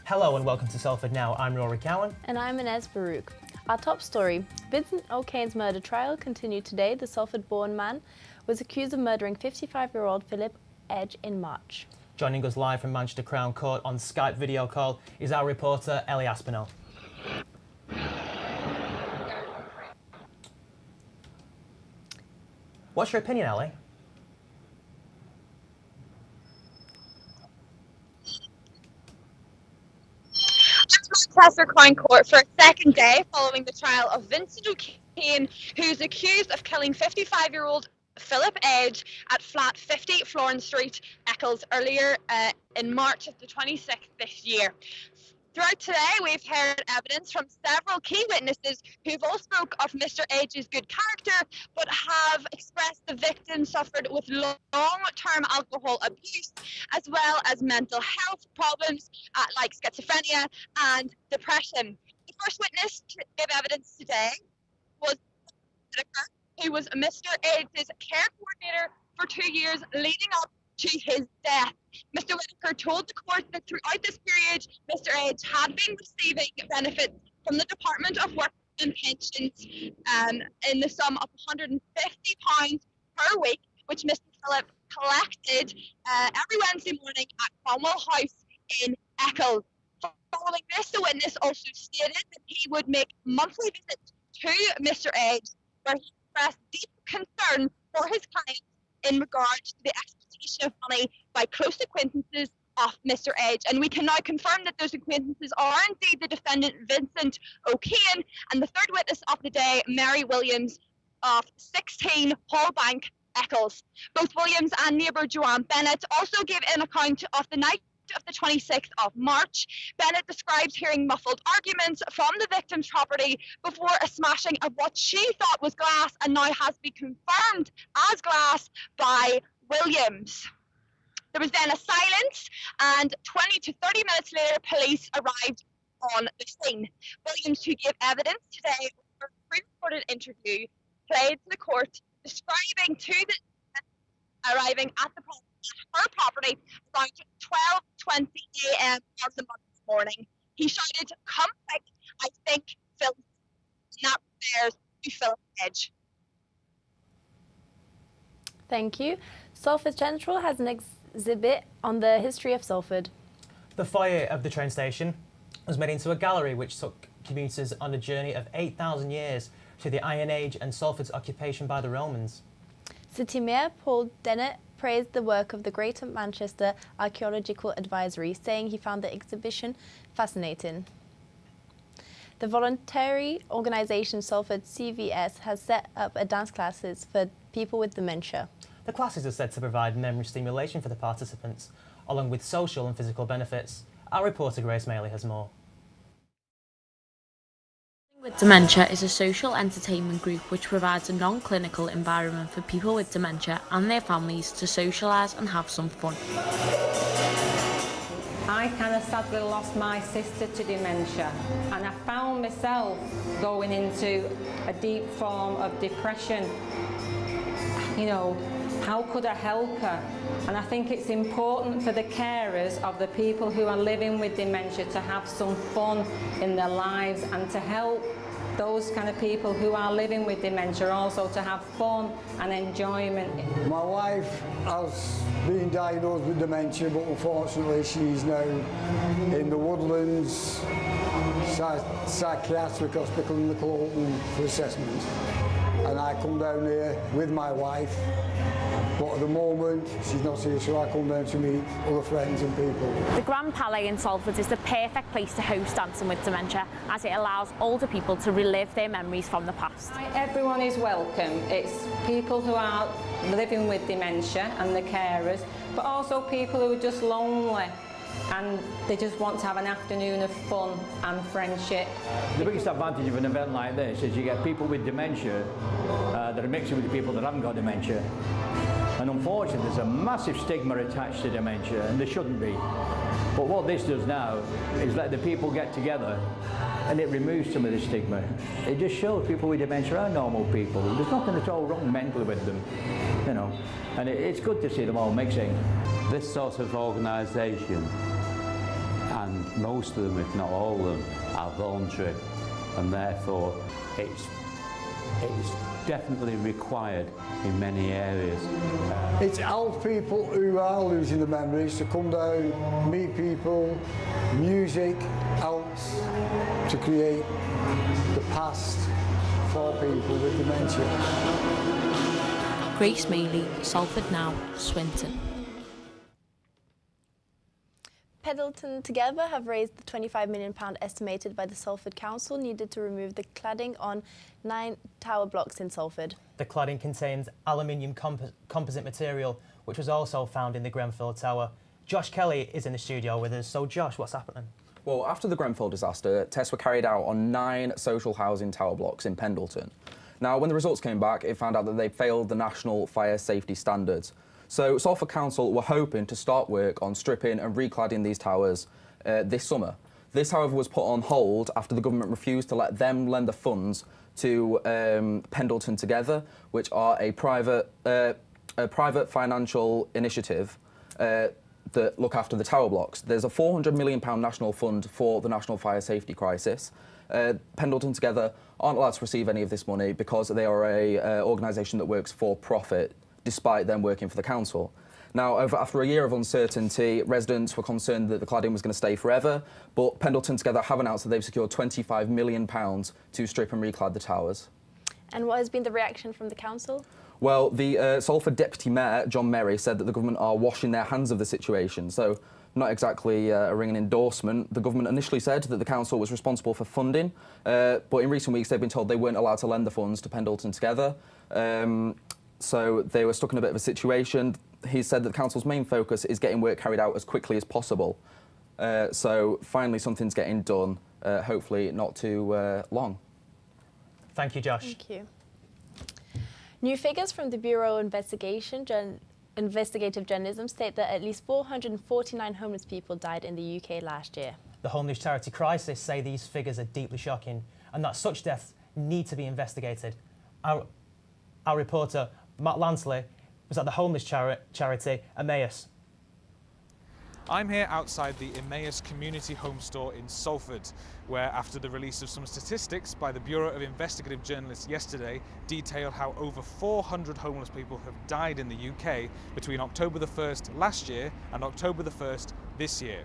Hello and welcome to Salford Now. I'm Rory Cowan. And I'm Inez Baruch. Our top story. Vincent O'Kane's murder trial continued today. The Salford-born man was accused of murdering 55-year-old Philip Edge in March. Joining us live from Manchester Crown Court on Skype video call is our reporter Ellie Aspinall. What's your opinion, Ellie? Manchester Crown Court for a second day following the trial of Vincent O'Kane, who's accused of killing 55-year-old Philip Edge at flat 50 Florence Street, Eccles, earlier in March of the 26th this year. Throughout today, we've heard evidence from several key witnesses who've all spoke of Mr. Edge's good character, but have expressed the victim suffered with long-term alcohol abuse, as well as mental health problems like schizophrenia and depression. The first witness to give evidence today was Whitaker, who was Mr. Edge's care coordinator for 2 years leading up to his death. Mr. Whitaker told the court that throughout this period, Mr. Edge had been receiving benefits from the Department of Work and Pensions in the sum of £150 per week, which Mr. Philip collected every Wednesday morning at Cromwell House in Eccles. Following this, the witness also stated that he would make monthly visits to Mr. Edge, where he expressed deep concern for his client in regard to the exploitation of money by close acquaintances of Mr. Edge. And we can now confirm that those acquaintances are indeed the defendant Vincent O'Kane and the third witness of the day, Mary Williams of 16 Hall Bank, Eccles. Both Williams and neighbour Joanne Bennett also gave an account of the night of the 26th of March. Bennett describes hearing muffled arguments from the victim's property before a smashing of what she thought was glass and now has been confirmed as glass by Williams. There was then a silence, and 20 to 30 minutes later, police arrived on the scene. Williams, who gave evidence today for a pre-recorded interview, played to the court, describing to the arriving at her property around 12:20 a.m. on the Monday morning. He shouted, "Come quick, I think Phil," and that refers to Philip Edge. Thank you. Salford Central has an exhibit on the history of Salford. The foyer of the train station was made into a gallery which took commuters on a journey of 8,000 years to the Iron Age and Salford's occupation by the Romans. City Mayor Paul Dennett praised the work of the Greater Manchester Archaeological Advisory, saying he found the exhibition fascinating. The voluntary organisation Salford CVS has set up a dance classes for people with dementia. The classes are said to provide memory stimulation for the participants, along with social and physical benefits. Our reporter Grace Maley has more. With Dementia is a social entertainment group which provides a non-clinical environment for people with dementia and their families to socialise and have some fun. I kind of sadly lost my sister to dementia, and I found myself going into a deep form of depression. You know, how could I help her? And I think it's important for the carers of the people who are living with dementia to have some fun in their lives and to help those kind of people who are living with dementia also to have fun and enjoyment. My wife has been diagnosed with dementia, but unfortunately she's now in the Woodlands Psychiatric Hospital in the Clowton for assessment. And I come down here with my wife, but at the moment she's not here, so I come down to meet other friends and people. The Grand Palais in Salford is the perfect place to host Dancing with Dementia, as it allows older people to relive their memories from the past. Everyone is welcome. It's people who are living with dementia and the carers, but also people who are just lonely and they just want to have an afternoon of fun and friendship. The biggest advantage of an event like this is you get people with dementia that are mixing with the people that haven't got dementia. And unfortunately there's a massive stigma attached to dementia, and there shouldn't be. But what this does now is let the people get together and it removes some of the stigma. It just shows people with dementia are normal people. There's nothing at all wrong mentally with them, you know. And it's good to see them all mixing. This sort of organisation and most of them, if not all of them, are voluntary, and therefore it's definitely required in many areas. It's helped people who are losing the memories to come down, meet people. Music helps to create the past for people with dementia. Grace Maley, Salford Now, Swinton. Pendleton Together have raised the £25 million estimated by the Salford Council needed to remove the cladding on 9 tower blocks in Salford. The cladding contains aluminium composite material, which was also found in the Grenfell Tower. Josh Kelly is in the studio with us. So Josh, what's happening? Well, after the Grenfell disaster, tests were carried out on 9 social housing tower blocks in Pendleton. Now, when the results came back, it found out that they failed the national fire safety standards. So Salford Council were hoping to start work on stripping and recladding these towers this summer. This, however, was put on hold after the government refused to let them lend the funds to Pendleton Together, which are a private financial initiative that look after the tower blocks. There's a £400 million national fund for the national fire safety crisis. Pendleton Together aren't allowed to receive any of this money because they are a organisation that works for profit, despite them working for the council. Now, after a year of uncertainty, residents were concerned that the cladding was going to stay forever, but Pendleton Together have announced that they've secured £25 million to strip and reclad the towers. And what has been the reaction from the council? Well, the Salford Deputy Mayor, John Merry, said that the government are washing their hands of the situation, so not exactly a ringing endorsement. The government initially said that the council was responsible for funding, but in recent weeks they've been told they weren't allowed to lend the funds to Pendleton Together. So they were stuck in a bit of a situation. He said that the council's main focus is getting work carried out as quickly as possible. So finally something's getting done, hopefully not too long. Thank you, Josh. Thank you. New figures from the Bureau of Investigative Journalism state that at least 449 homeless people died in the UK last year. The homeless charity Crisis say these figures are deeply shocking and that such deaths need to be investigated. Our reporter, Matt Lansley, was at the homeless charity Emmaus. I'm here outside the Emmaus Community Home Store in Salford, where after the release of some statistics by the Bureau of Investigative Journalists yesterday detailed how over 400 homeless people have died in the UK between October the 1st last year and October the 1st this year.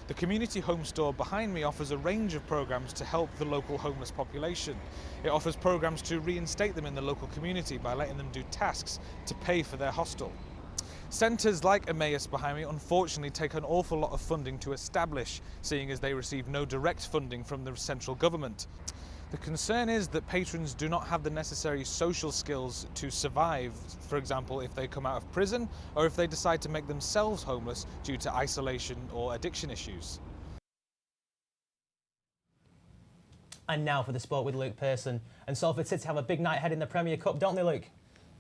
The community home store behind me offers a range of programs to help the local homeless population. It offers programs to reinstate them in the local community by letting them do tasks to pay for their hostel. Centres like Emmaus behind me unfortunately take an awful lot of funding to establish, seeing as they receive no direct funding from the central government. The concern is that patrons do not have the necessary social skills to survive, for example, if they come out of prison or if they decide to make themselves homeless due to isolation or addiction issues. And now for the sport with Luke Pearson. And Salford City have a big night ahead in the Premier Cup, don't they, Luke?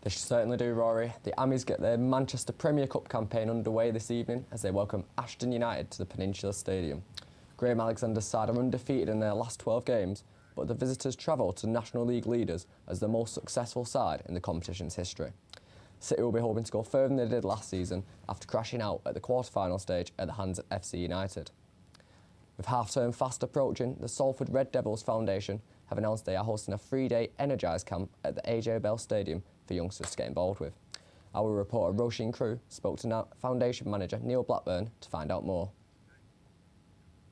They certainly do, Rory. The Ammies get their Manchester Premier Cup campaign underway this evening as they welcome Ashton United to the Peninsula Stadium. Graham Alexander's side are undefeated in their last 12 games, but the visitors travel to National League leaders as the most successful side in the competition's history. City will be hoping to go further than they did last season after crashing out at the quarter-final stage at the hands of FC United. With half-term fast approaching, the Salford Red Devils Foundation have announced they are hosting a 3-day Energise camp at the AJ Bell Stadium for youngsters to get involved with. Our reporter Roisin Crew spoke to Foundation manager Neil Blackburn to find out more.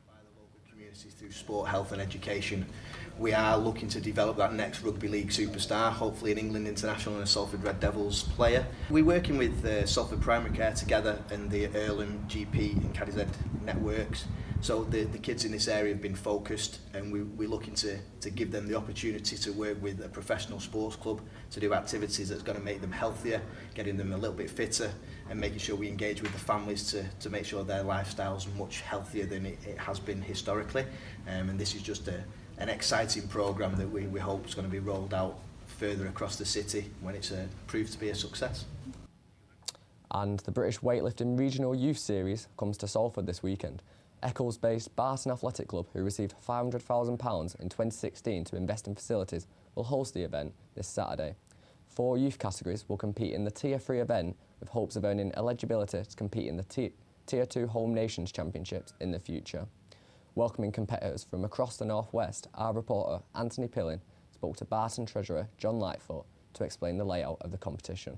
By the local community through sport, health and education, we are looking to develop that next rugby league superstar, hopefully an England international and a Salford Red Devils player. We're working with Salford Primary Care together and the Earlham GP and CADZ networks. So the kids in this area have been focused, and we're looking to give them the opportunity to work with a professional sports club to do activities that's going to make them healthier, getting them a little bit fitter, and making sure we engage with the families to make sure their lifestyle's much healthier than it has been historically. And this is just an exciting programme that we hope is going to be rolled out further across the city when it's proved to be a success. And the British Weightlifting Regional Youth Series comes to Salford this weekend. Eccles-based Barton Athletic Club, who received £500,000 in 2016 to invest in facilities, will host the event this Saturday. 4 youth categories will compete in the Tier 3 event with hopes of earning eligibility to compete in the Tier 2 Home Nations Championships in the future. Welcoming competitors from across the Northwest, our reporter Anthony Pillin spoke to Barton Treasurer John Lightfoot to explain the layout of the competition.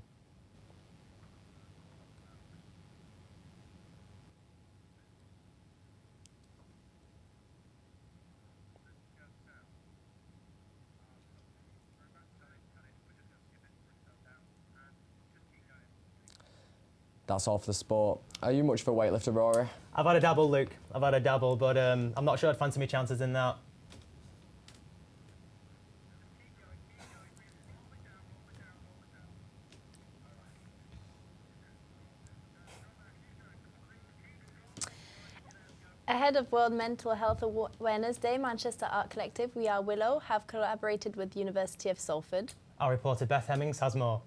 That's all for the sport. Are you much of a weightlifter, Rory? I've had a dabble, Luke. I've had a dabble, but I'm not sure I'd fancy my chances in that. Ahead of World Mental Health Awareness Day, Manchester Art Collective We Are Willow have collaborated with the University of Salford. Our reporter Beth Hemmings has more.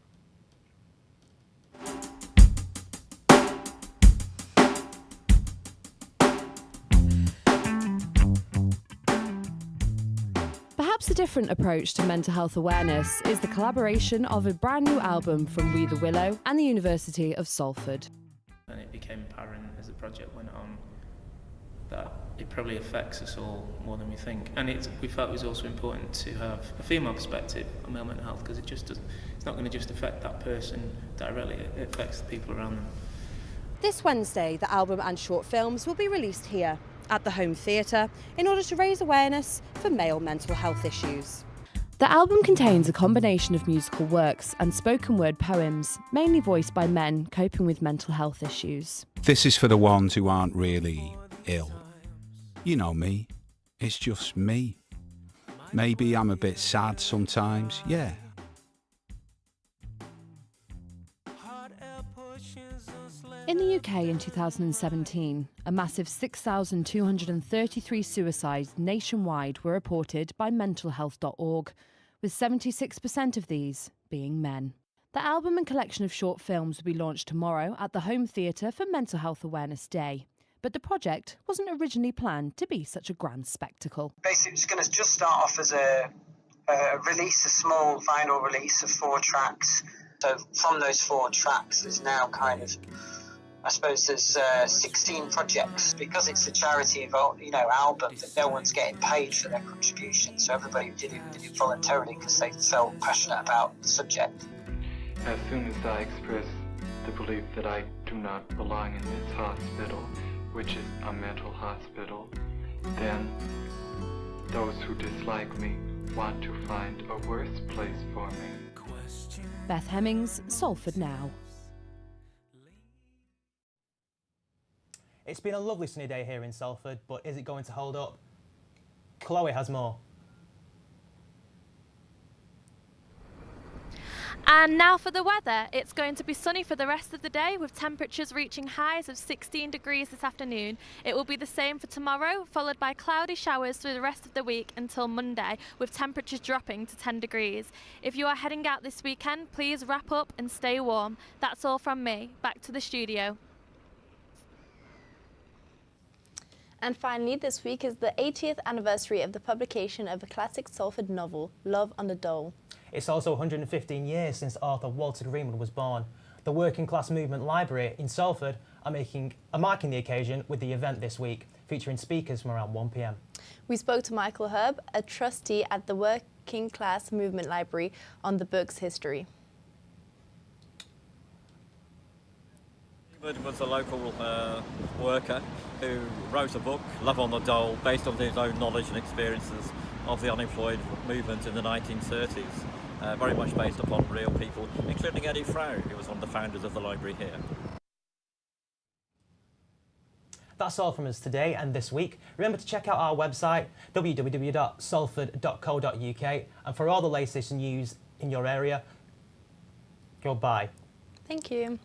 Perhaps a different approach to mental health awareness is the collaboration of a brand new album from We the Willow and the University of Salford. And it became apparent as the project went on that it probably affects us all more than we think. And we felt it was also important to have a female perspective on male mental health, because it's not going to just affect that person directly, it affects the people around them. This Wednesday, the album and short films will be released here at the Home Theatre in order to raise awareness for male mental health issues. The album contains a combination of musical works and spoken word poems, mainly voiced by men coping with mental health issues. This is for the ones who aren't really ill. You know me, it's just me. Maybe I'm a bit sad sometimes, yeah. In the UK in 2017, a massive 6,233 suicides nationwide were reported by mentalhealth.org, with 76% of these being men. The album and collection of short films will be launched tomorrow at the Home Theatre for Mental Health Awareness Day. But the project wasn't originally planned to be such a grand spectacle. Basically, it's going to just start off as a small vinyl release of 4 tracks. So from those 4 tracks, there's now kind of, I suppose there's 16 projects. Because it's a charity album, that no one's getting paid for their contribution. So everybody did it voluntarily because they felt passionate about the subject. As soon as I express the belief that I do not belong in this hospital, which is a mental hospital, then those who dislike me want to find a worse place for me. Beth Hemmings, Salford Now. It's been a lovely sunny day here in Salford, but is it going to hold up? Chloe has more. And now for the weather. It's going to be sunny for the rest of the day, with temperatures reaching highs of 16 degrees this afternoon. It will be the same for tomorrow, followed by cloudy showers through the rest of the week until Monday, with temperatures dropping to 10 degrees. If you are heading out this weekend, please wrap up and stay warm. That's all from me. Back to the studio. And finally, this week is the 80th anniversary of the publication of the classic Salford novel, Love on the Dole. It's also 115 years since author Walter Greenwood was born. The Working Class Movement Library in Salford are marking the occasion with the event this week, featuring speakers from around 1 p.m. We spoke to Michael Herb, a trustee at the Working Class Movement Library, on the book's history. Greenwood was a local worker who wrote a book, Love on the Dole, based on his own knowledge and experiences of the unemployed movement in the 1930s. Very much based upon real people, including Eddie Frow, who was one of the founders of the library here. That's all from us today and this week. Remember to check out our website, www.salford.co.uk, and for all the latest news in your area, goodbye. Thank you.